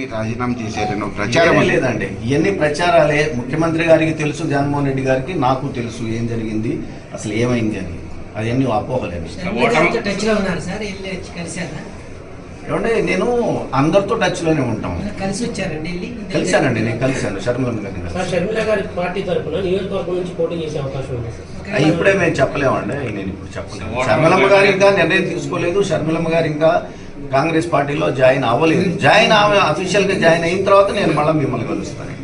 రాజీనామా చేశారని ప్రచారం లేదండి. ఇవన్నీ ప్రచారాలే. ముఖ్యమంత్రి గారికి తెలుసు, జగన్మోహన్ రెడ్డి గారికి నాకు తెలుసు ఏం జరిగింది, అసలు ఏమైంది అని. అవన్నీ అపోహలేండి. ఏమంటే నేను అందరితో టచ్ లోనే ఉంటాం. కలిశానండి, నేను కలిశాను షర్మిలమ్మ గారిని. ఇప్పుడే మేము చెప్పలేమండి, నేను ఇప్పుడు చెప్పలేము. షర్మిలమ్మ గారు ఇంకా నిర్ణయం తీసుకోలేదు. షర్మిలమ్మ గారు ఇంకా కాంగ్రెస్ పార్టీలో జాయిన్ అవ్వలేదు. అఫీషియల్ గా జాయిన్ అయిన తర్వాత నేను మళ్ళీ మిమ్మల్ని కలుస్తాను.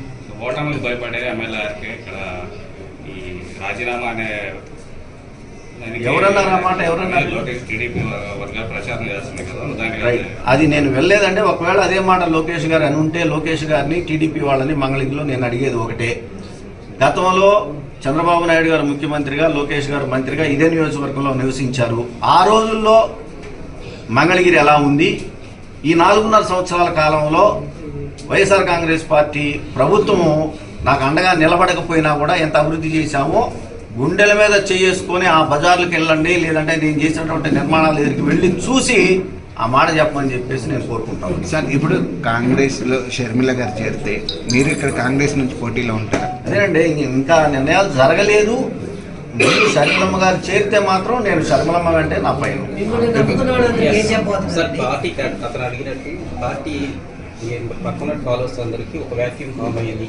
ఓటమికి భయపడే ఎమ్మెల్యేకి ఇక్కడ ఈ రాజీనామా అనే ఎవరన్నారు ఆ మాట? ఎవరన్నారు? టీడీపీ వర్గాలు ప్రచారం చేస్తుంది కదా. అది నేను వెళ్ళలేదంటే, ఒకవేళ అదే మాట లోకేష్ గారు అని ఉంటే లోకేష్ గారిని టీడీపీ వాళ్ళని మంగళగిరిలో నేను అడిగేది ఒకటే. గతంలో చంద్రబాబు నాయుడు గారు ముఖ్యమంత్రిగా, లోకేష్ గారు మంత్రిగా ఇదే నియోజకవర్గంలో నివసించారు. ఆ రోజుల్లో మంగళగిరి ఎలా ఉంది, ఈ 4.5 సంవత్సరాల కాలంలో వైఎస్ఆర్ కాంగ్రెస్ పార్టీ ప్రభుత్వము నాకు అండగా నిలబడకపోయినా కూడా ఎంత అభివృద్ధి చేశామో గుండెల మీద చేసుకొని ఆ బజార్లకు వెళ్ళండి, లేదంటే నేను చేసినటువంటి నిర్మాణాల దగ్గరికి వెళ్ళి చూసి ఆ మాట చెప్పమని చెప్పేసి నేను కోరుకుంటాను. సార్, ఇప్పుడు కాంగ్రెస్ లో షర్మిల గారు చేరితే మీరు ఇక్కడ కాంగ్రెస్ నుంచి పోటీలో ఉంటారా? అదేనండి, ఇంకా నిర్ణయాలు జరగలేదు. షర్మిలమ్మ గారు చేరితే మాత్రం నేను షర్మిలమ్మ అంటే నా పైన. పార్టీ అతను అడిగినట్టు పార్టీ పక్కన ఫాలోవర్స్ అందరికి ఒక వ్యాక్యూమ్ ఫామ్ అయ్యింది,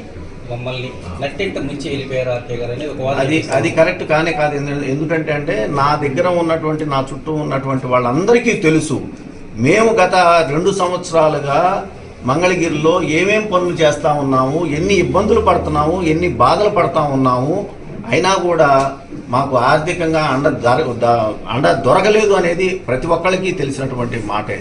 మమ్మల్ని నట్టెంట ముంచి వెళ్ళిపోయారు ఆర్కే గారు అని ఒక అది కరెక్ట్ కానే కాదు. ఎందుకంటే అంటే నా దగ్గర ఉన్నటువంటి, నా చుట్టూ ఉన్నటువంటి వాళ్ళందరికీ తెలుసు, మేము గత 2 సంవత్సరాలుగా మంగళగిరిలో ఏమేం పనులు చేస్తా ఉన్నాము, ఎన్ని ఇబ్బందులు పడుతున్నాము, ఎన్ని బాధలు పడతా ఉన్నాము, అయినా కూడా మాకు ఆర్థికంగా అండ దొరకలేదు అనేది ప్రతి ఒక్కరికి తెలిసినటువంటి మాటే.